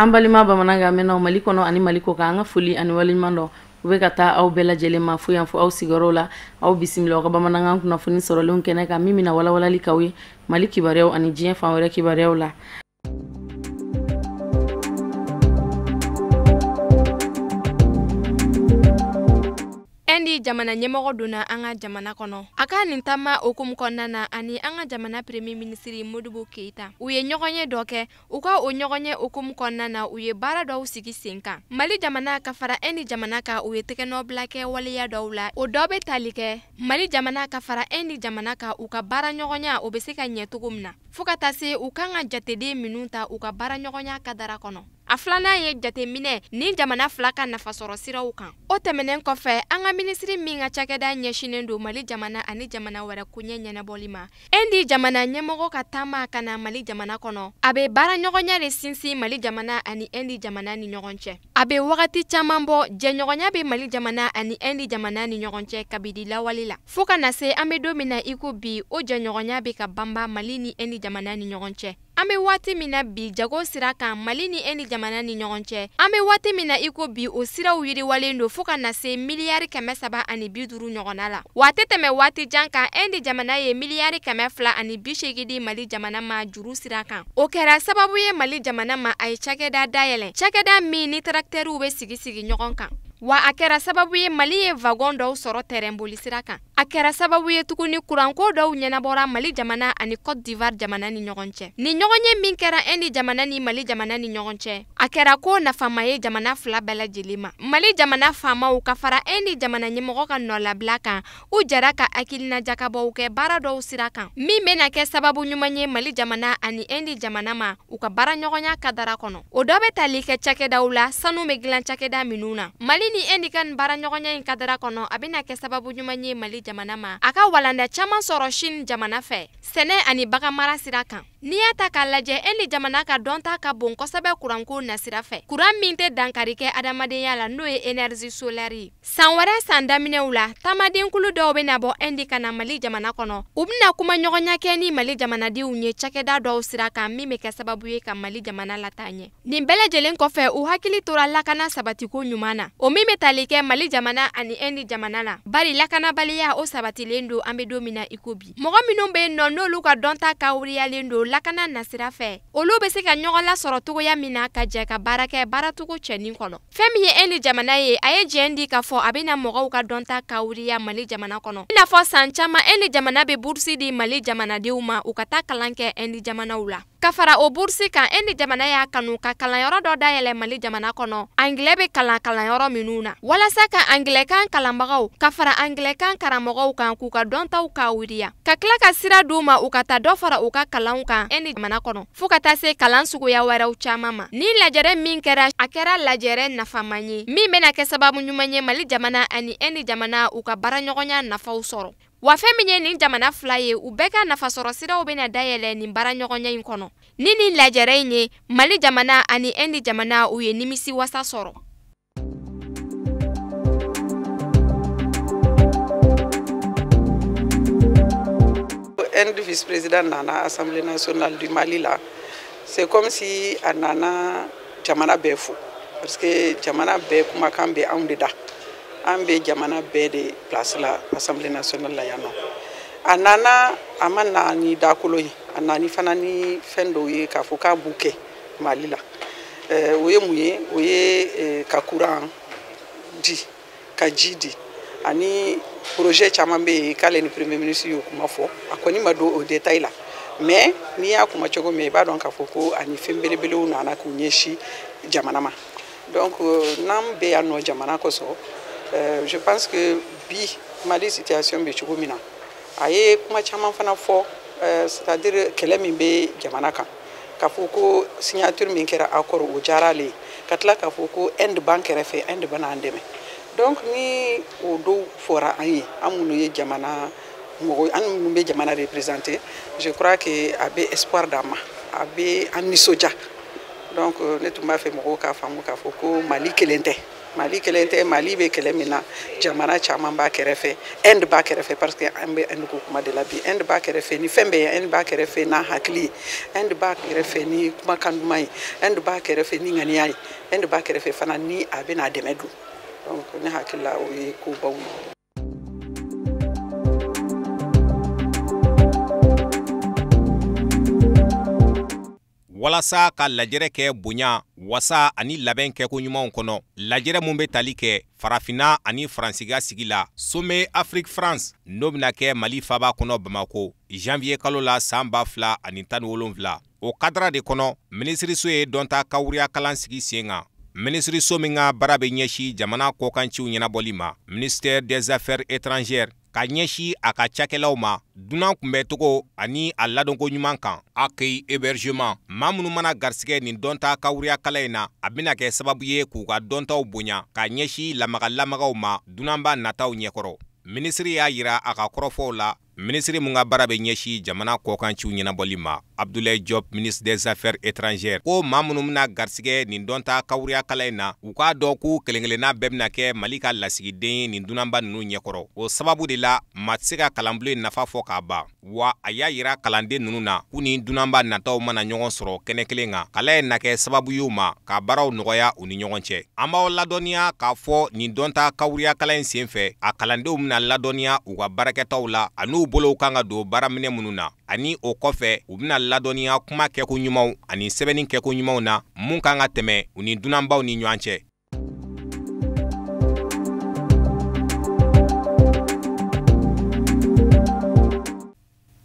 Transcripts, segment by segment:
an balima bamananga mena Mali kono ani Mali ko kan foli ani walimando u be ka taa aw bɛɛ lajɛlen ma fo yan fo aw sigiyɔrɔ la aw bisimila aw ka bamanankan kunnafoni sɔrɔlenw kɛnɛ kan min bɛna walawalali k'aw ye Mali kibaruyaw ani diɲɛ fan wɛrɛ kibaruyaw la. Endi jamana ɲɛmɔgɔ donna an ka jamana kɔnɔ. A ka nin taama hukumu kɔnɔna na ani an ka jamana premier ministre Modibo Keita u ye ɲɔgɔnye dɔ kɛ. U ka o ɲɔgɔnye hukumu kɔnɔna na u ye baara dɔw sigi sen kan. Mali jamana ka fara Endi jamana kan u ye tɛgɛnɔbila kɛ waleya dɔw la. O dɔ bɛ tali kɛ Mali jamana ka fara Endi jamana kan u ka baara ɲɔgɔnya o bɛ se ka ɲɛ cogo min na. Fo ka taa se u kan ka jateden minnu ta u ka baara ɲɔgɔnya kadara kɔnɔ. A filanan ye jateminɛ ni jamana fila ka nafasɔrɔ siraw kan. O tɛmɛnen kɔfɛ an ka ministri min ka cakɛda ɲɛsinen don Mali jamana ani jamana wɛrɛ koɲɛ ɲɛnabɔli ma. Endi jamana ɲɛmɔgɔ ka taama ka na Mali jamana kɔnɔ. A bɛ baara ɲɔgɔnya de sinsin Mali jamana ani Endi jamana ni ɲɔgɔn cɛ. A bɛ wagati caman bɔ jɛɲɔgɔnya bɛ Mali jamana ani Endi jamana ni ɲɔgɔn cɛ kabidi lawali la. Fo ka na se an bɛ don min na i ko bi o jɛɲɔgɔnya bɛ ka banba Mali ni Endi jamana ni ɲɔgɔn cɛ. An bɛ waati min na bi jago sira kan Mali ni Endi jamana ni ɲɔgɔn cɛ. An bɛ waati min na i ko bi o siraw yiriwalen don fo ka na se miliyari 350 ɲɔgɔnna la. Wa tɛ tɛmɛ waati jan kan Endi jamana ye miliyari 280 di Mali jamana ma juru sira kan. O kɛra sababu ye Mali jamana ma a ye cakɛda dayɛlɛ. Cakɛda min ni tracteurs bɛ sigi ɲɔgɔn kan. Wa a kɛra sababu ye Mali ye wagon dɔw sɔrɔ terrain boli sira kan. A kɛra sababu ye tuguni kuranko dɔw ɲɛnabɔra Mali jamana ani Côte d'Ivoire jamana ni ɲɔgɔn cɛ. Ni ɲɔgɔnye min kɛra Endi jamana ni Mali jamana ni ɲɔgɔn cɛ, a kɛra ko nafama ye jamana fila bɛɛ lajɛlen ma. Mali jamana faamaw ka fara Endi jamana ɲɛmɔgɔ ka nɔlabila kan, u jɛra ka hakilina jakabɔw kɛ baara dɔw sira kan. Min bɛna kɛ sababu ɲuman ye Mali jamana ani Endi jamana ma u ka baara ɲɔgɔnya kadara kɔnɔ. O dɔ bɛ tali kɛ cakɛdaw la sanu bɛ dilan cakɛda minnu na. Mali ni Endi ka baara ɲɔgɔnya in kadara kɔnɔ a bɛna kɛ sababu ɲuman ye Mali jamana ma a ka walanda caman sɔrɔ Chine jamana fɛ sɛnɛ ani bagan mara sira kan. N'i y'a ta k'a lajɛ Endi jamana ka dɔnta ka bon kosɛbɛ kuranko nasira fɛ. Kuran min tɛ dankari kɛ adamadenya la n'o ye énergie solaire ye. San wɛrɛ san daminɛw la taamadenkulu dɔw bɛna bɔ Endi ka na Mali jamana kɔnɔ. U bɛna kuma ɲɔgɔnya kɛ ni Mali jamanadenw ye cakɛda dɔw sira kan min bɛ kɛ sababu ye ka Mali jamana lataa ɲɛ. Nin bɛɛ lajɛlen kɔfɛ u hakili tora lakana sabatiko ɲuman na. O min bɛ tali kɛ Mali jamana ani Endi jamana la. Bari lakanabaliya o sabatilen don an bɛ don min na i ko bi. Mɔgɔ minnu bɛ yen nɔ n'olu ka dɔnta kawuriyalen don lakana nasira fɛ olu bɛ se ka ɲɔgɔn lasɔrɔ togoya min na ka jɛ ka baara kɛ baaratogo cɛnin kɔnɔ. Fɛn min ye Endi jamana ye a ye jɛn di k'a fɔ a bɛna mɔgɔw ka dɔnta kawuriya Mali jamana kɔnɔ. I n'a fɔ san caman Endi jamana bɛ bourse di Mali jamanadenw ma u ka taa kalan kɛ Endi jamanaw la. Ka fara o bourse kan Endi jamana y'a kanu ka kalanyɔrɔ dɔ dayɛlɛ Mali jamana kɔnɔ. Anglais bɛ kalanyɔrɔ minnu na walasa ka anglais-kan kalanbagaw ka fara anglais-kan karamɔgɔw kan k'u ka dɔntaw kawuriya. Ka tila ka sira d'u ma u ka taa dɔ fara u ka kalanw kan Endi jamana kɔnɔ fo ka taa se kalan suguya wɛrɛw caman ma. Ni lajɛrɛ min kɛra a kɛra lajɛrɛ nafaman ye min bɛna kɛ sababu ɲuman ye Mali jamana ani Endi jamana u ka baaraɲɔgɔnya nafaw sɔrɔ. Wa fɛn min ye nin jamana fila ye u bɛɛ ka nafasɔrɔ siraw bɛna dayɛlɛ nin baaraɲɔgɔnya in kɔnɔ. Ni nin lajɛrɛ in ye Mali jamana ani Endi jamana u ye nimisi wasa sɔrɔ. Endi vice-président nana Assemblée nationale du Mali là, c'est comme si a nana jamana bɛɛ fo parce que jamana bɛɛ kumakan bɛ anw de da. An bɛ jamana bɛɛ de place la Assemblée nationale la yan nɔ. A nana a ma na ni dakolo ye a nana fana ni fɛn dɔw ye k'a fɔ k'a b'u kɛ Mali la. O ye mun ye o ye ka courant di ka ji di ani projet caman bɛ yen k'ale ni premier ministre y'o kuma fɔ a kɔni ma don o détail la mais n'i y'a kuma cogo min i b'a dɔn k'a fɔ ko ani fɛn belebelew nana k'u ɲɛsin jamana ma. Donc n'an bɛ yan nɔ jamana kɔsɔn je pense que bi Mali situation bɛ cogo min na a ye kuma caman fana fɔ c'est-à-dire kɛlɛ min bɛ jamana kan k'a fɔ ko signature min kɛra accord o diyara ale ye ka tila k'a fɔ ko Inde b'an kɛrɛfɛ Inde bɛ n'an dɛmɛ. Donc ni o dɔw fɔra an ye an minnu ye jamana mɔgɔ an minnu bɛ jamana représenter je crois que a bɛ espoir d'an ma a bɛ an nisɔndiya. Donc ne tun b'a fɛ mɔgɔw k'a faamu k'a fɔ ko Mali kelen tɛ Mali kelen tɛ, Mali bɛ kɛlɛ min na jamana caman b'a kɛrɛfɛ, Inde b'a kɛrɛfɛ parce que an bɛ Inde ko kuma de la bi. Inde b'a kɛrɛfɛ ni fɛn bɛɛ ye, Inde b'a kɛrɛfɛ n'a hakili ye, Inde b'a kɛrɛfɛ ni kumakan duman ye, Inde b'a kɛrɛfɛ ni ŋaniya ye, Inde b'a kɛrɛfɛ fana ni a bɛ n'a dɛmɛ dun. Donc ne hakili la o ye kobaw ye. Walasa ka lajɛrɛ kɛ bonya wasa ani labɛn kɛ ko ɲumanw kɔnɔ lajɛrɛ mun bɛ tali kɛ farafina ani faransiga sigi la Sommet Afrique France n'o bɛna kɛ Mali faaba kɔnɔ Bamako janvier kalo la san 2017 o kadara de kɔnɔ minisiriso ye dɔnta kawuriya kalan sigi sen kan. Minisiriso min ka baara bɛ ɲɛsi jamana kɔkanciw ɲɛnabɔli ma ministère des affaires étrangères ka ɲɛsi a ka cakɛlaw ma dunan kunbɛtogo ani a ladonko ɲuman kan accueil hébergement maa minnu mana garisɛgɛ nin dɔnta kawuriya kala in na a bɛna kɛ sababu ye k'u ka dɔntaw bonya ka ɲɛsi lamaga-lamagaw ma dunanba nataw ɲɛkɔrɔ. Minisiri y'a yira a ka kɔrɔfɔw la minisiri mun ka baara bɛ ɲɛsi jamana kɔkanciw ɲɛnabɔli ma Abdoulaye Diop ministre des affaires étrangères ko maa minnu bɛna garisɛgɛ nin dɔnta kawuriya kala in na u k'a dɔn k'u kelen-kelenna bɛɛ bɛna kɛ Mali ka lasigiden ye nin dunanba ninnu ɲɛkɔrɔ. O sababu de la maa tɛ se ka kalanbulon nafa fɔ k'a ban wa a y'a yira kalanden ninnu na k'u ni dunanba nataw mana ɲɔgɔn sɔrɔ kɛnɛ kelen kan kalan ye na kɛ sababu y'u ma ka baaraw nɔgɔya u ni ɲɔgɔn cɛ. An b'aw ladɔnniya k'a fɔ nin dɔnta kawuriya kala in senfɛ a kalandenw bɛna ladɔnniya u ka baarakɛtaw la an'u bolow kan ka don baaraminɛ minnu na ani o kɔfɛ u bɛna ladɔnniya kuma kɛko ɲumanw ani sɛbɛnni kɛko ɲumanw na mun kan ka tɛmɛ u ni dunanbaw ni ɲɔgɔn cɛ.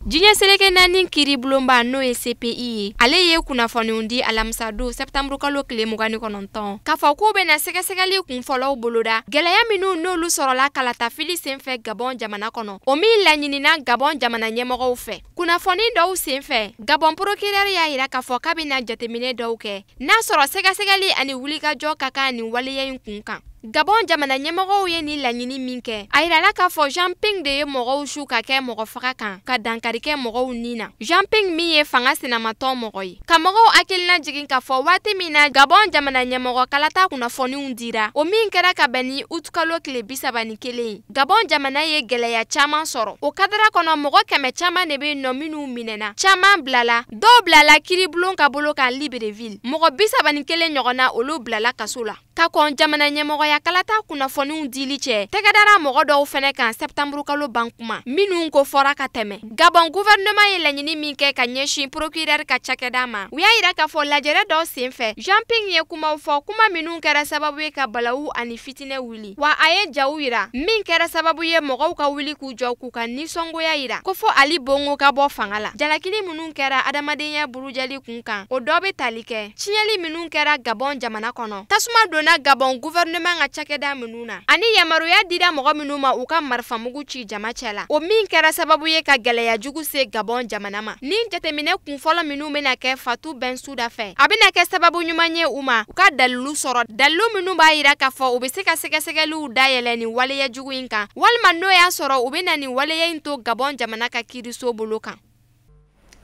Jiɲɛ seleke naani kiri bulonba n'o ye CPI ye ale ye kunnafoniw di alamisa don septembre kalo tile 29 k'a fɔ k'u bɛna sɛgɛsɛgɛli kunfɔlɔw boloda gɛlɛya minnu n'olu sɔrɔla kalatafili senfɛ Gabon jamana kɔnɔ o min laɲinina Gabon jamana ɲɛmɔgɔw fɛ. Kunnafoni dɔw senfɛ Gabon procureur y'a yira k'a fɔ k'a bɛna jateminɛ dɔw kɛ n'a sɔrɔ sɛgɛsɛgɛli ani wulikajɔ ka kan nin waleya in kun kan. Gabon jamana ɲɛmɔgɔw ye ni laɲini min kɛ a yirala k'a fɔ Jean Ping de ye mɔgɔw su ka kɛ mɔgɔ faga kan ka dankari kɛ mɔgɔw ni na. Jean Ping min ye fanga sinamatɔ mɔgɔ ye ka mɔgɔw hakilina jigin k'a fɔ waati min na Gabon jamana ɲɛmɔgɔ kalata kunnafoniw dira o min kɛra ka bɛn ni août kalo tile 31 Gabon jamana ye gɛlɛya caman sɔrɔ o kadara kɔnɔ mɔgɔ 100 caman de bɛ nɔ minnu minɛna caman bilala dɔw bilala kiribulon ka bolo kan Libreville mɔgɔ 31 ɲɔgɔnna olu bilala kaso la ka kɔn jamana ɲɛmɔgɔya kalata kunnafoniw dili cɛ tɛgɛdara mɔgɔ dɔw fɛnɛ kan septembre kalo ban kuma minnu ko fɔra ka tɛmɛ. Gabon gouvernement ye laɲini min kɛ ka ɲɛsin procureur ka cakɛda ma u y'a yira k'a fɔ lajɛrɛ dɔ senfɛ Jean Ping ye kumaw fɔ kuma minnu kɛra sababu ye ka balawu ani fitinɛ wuli wa a ye jaw yira min kɛra sababu ye mɔgɔw ka wuli k'u jɔ k'u ka nisɔngoya yira ko fɔ Ali Bongo ka bɔ fanga la. Jalakili minnu kɛra adamadenya burujali kun kan o dɔ bɛ tali kɛ tiɲɛli minnu kɛra Gabon jamana kɔnɔ tasuma donna Gabon gouvernement ka cakɛda minnu na ani yamaruya dira mɔgɔ minnu ma u ka marifamugu ci jama cɛ la o min kɛra sababu ye ka gɛlɛya jugu se Gabon jamana ma. Ni jateminɛ kunfɔlɔ minnu bɛna kɛ Fatou Bensouda fɛ a bɛna kɛ sababu ɲuman ye u ma u ka dalilu sɔrɔ dalilu minnu b'a yira k'a fɔ u bɛ se ka sɛgɛsɛgɛliw dayɛlɛ nin waleya jugu in kan walima n'o y'a sɔrɔ u bɛna nin waleya in to Gabon jamana ka kiiriso bolo kan.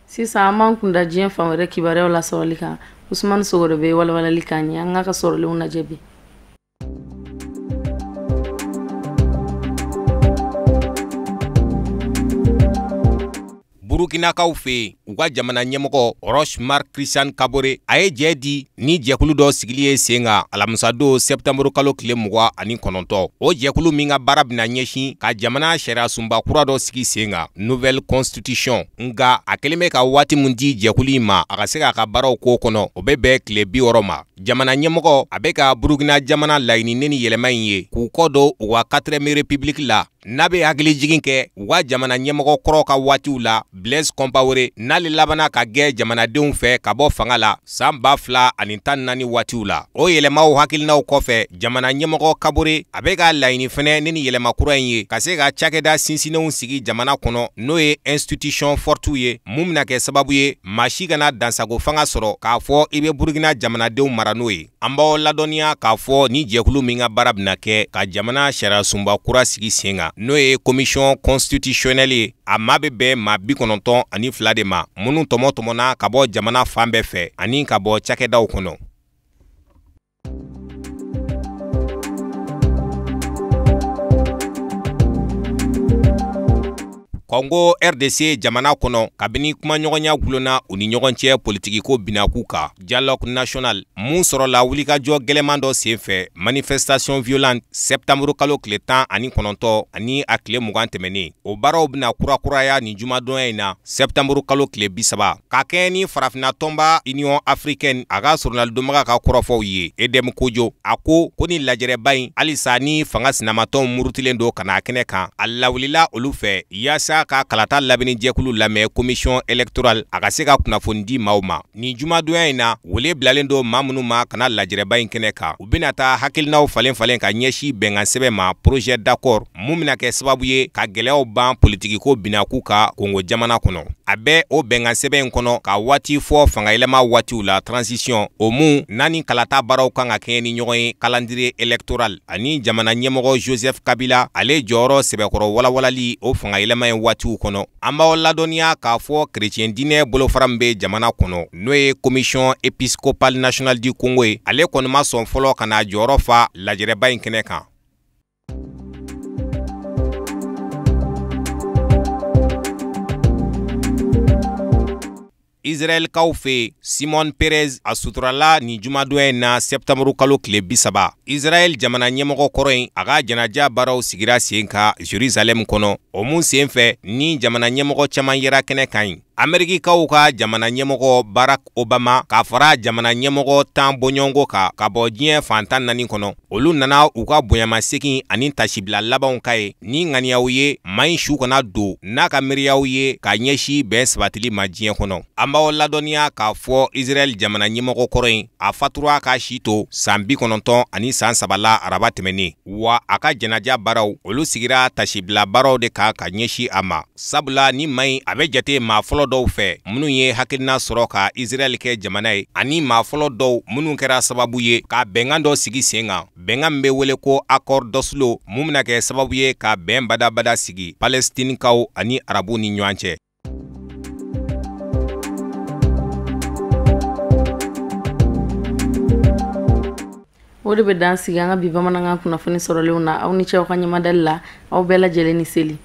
Sisan an b'an kunda diɲɛ fan wɛrɛ kibaruyaw la sɔrɔli kan Usmane Sogoro bɛ walawalali k'an ye an ka sɔrɔlenw lajɛ bi. Burukinakaw fe u ka jamana ɲɛmɔgɔ Rochemar Christian Kabore a ye jɛ di ni jɛkulu dɔ sigili ye sen kan alamisa don septembre kalo tile 29 o jɛkulu min ka baara bɛna ɲɛsin ka jamana sariya sunba kura dɔ sigi sen kan nouvelle constitution nga a kelen bɛ ka waati mun di jɛkulu in ma a ka se k'a ka baaraw k'o kɔnɔ o bɛ bɛn tile 60 ma. Jamana ɲɛmɔgɔ a bɛ ka Burukina jamana laɲini ni yɛlɛma in ye k'u kɔ don u ka 4ème république la n'a bɛ hakili jigin kɛ u ka jamana ɲɛmɔgɔ kɔrɔ ka waatiw la Blaise Compaoré n'ale labana ka gɛ jamanadenw fɛ ka bɔ fanga la san 2014 waatiw la. O yɛlɛmaw hakilinaw kɔfɛ jamana ɲɛmɔgɔ Kabore a bɛ ka laɲini fɛnɛ ni yɛlɛma kura in ye ka se ka cakɛda sinsinenw sigi jamana kɔnɔ n'o ye institution fortiw ye mun bɛna kɛ sababu ye maa si kana dansago fanga sɔrɔ k'a fɔ i bɛ Burukina jamanadenw mara n'o ye. An b'aw ladɔnniya k'a fɔ ni jɛkulu min ka baara bɛna kɛ ka jamana sariya sunba kura sigi sen kan n'o ye commission constitutionnelle ye a maa bɛ bɛn maa 92 de ma minnu tɔmɔtɔmɔna ka bɔ jamana fan bɛɛ fɛ ani ka bɔ cakɛdaw kɔnɔ. Kongo RDC jamana kono kabini kuma ɲɔgɔnya gulonna u ni ɲɔgɔn cɛ politiki ko binaku kan. Dialogue national mun sɔrɔla wulikajɔ gɛlɛman dɔ senfɛ manifestation violente septembre kalo tile 19 ani a tile 20 tɛmɛnen. O baaraw bena kurakuraya ni jumadɔnya in na septembre kalo tile 30 ka kɛ ni farafina tɔnba Union africaine a ka sɔrɔnalidonbaga ka kɔrɔfɔw ye. Edem Kojo a ko ni lajɛrɛba in halisa ni fanga sinamatɔnw murutilen do kana kɛnɛ kan a lawulila olu fɛ yaasa ka kalata labɛnni jɛkulu lamɛn commission électorale a ka se ka kunnafoni di maaw ma. Ni jumadonya in na wele bilalen do maa minnu ma kana lajɛrɛba in kɛnɛ kan u bena taa hakilinaw falen falen ka ɲɛsi bɛnkan sɛbɛn ma projet d'accord mun bena kɛ sababu ye ka gwɛlɛyaw ban politiki ko binaku ka Kongo jamana kɔnɔ. A bɛ o bɛnkan sɛbɛn in kɔnɔ ka waati fɔ fangayɛlɛma waatiw la transition o mun nani kalata baaraw kan ka kɛ ni ɲɔgɔn ye calendrier électoral ani jamana ɲɛmɔgɔ Joseph Kabila ale jɔyɔrɔ sɛbɛkɔrɔ walawalali o fangayɛlɛma ye waatiw kɔnɔ. An b'aw ladɔnniya k'a fɔ chrétien dinɛ bolofara min bɛ jamana kɔnɔ n'o ye commission épiscopale nationale du Congo ye ale kɔni ma sɔn fɔlɔ ka na jɔyɔrɔ fa lajɛrɛba in kɛnɛ kan. Israel kaw fe Simon Perez a suturala ni jumadonya in na septembre kalo tile 30. Israel jamana ɲɛmɔgɔ kɔrɔ in a ka janaja baaraw sigira sen kan Jerusalem kɔnɔ. O mun senfɛ ni jamana ɲɛmɔgɔ caman yera kɛnɛ kan ɲi. Amerikikaw ka jamana ɲɛmɔgɔ Barack Obama ka fara jamana ɲɛmɔgɔ 10 bɔɲɔgɔnko kan ka bɔ diɲɛ fantan 4 kɔnɔ. Olu nana u ka bonyamasegin ani tasibila labanw ka ye ni ŋaniyaw ye maɲi su kana don n'a ka miiriyaw ye ka ɲɛsi bɛn sabatili ma diɲɛ kɔnɔ. An b'aw ladɔnniya k'a fɔ Israel jamana ɲɛmɔgɔ kɔrɔ in a fatura ka si to san 90 ani san 3 la araba tɛmɛnen wa a ka janaja baaraw olu sigira tasibila baaraw de kan ka ɲɛsi a ma. Sabula ni maɲi a bɛ jate maa fɔlɔ dɔw fɛ minnu ye hakilina sɔrɔ ka Israel kɛ jamana ye ani maa fɔlɔ dɔw minnu kɛra sababu ye ka bɛnkan dɔ sigi sen kan. Bɛnkan min bɛ wele ko accord d'Oslo mun bɛna kɛ sababu ye ka bɛn badabada sigi Palestinikaw ani Arabu ni ɲɔgɔn cɛ. O de bɛ dan sigi an ka bi bamanankan kunnafoni sɔrɔlenw na aw ni cɛw ka ɲamadali la aw bɛɛ lajɛlen ni seli.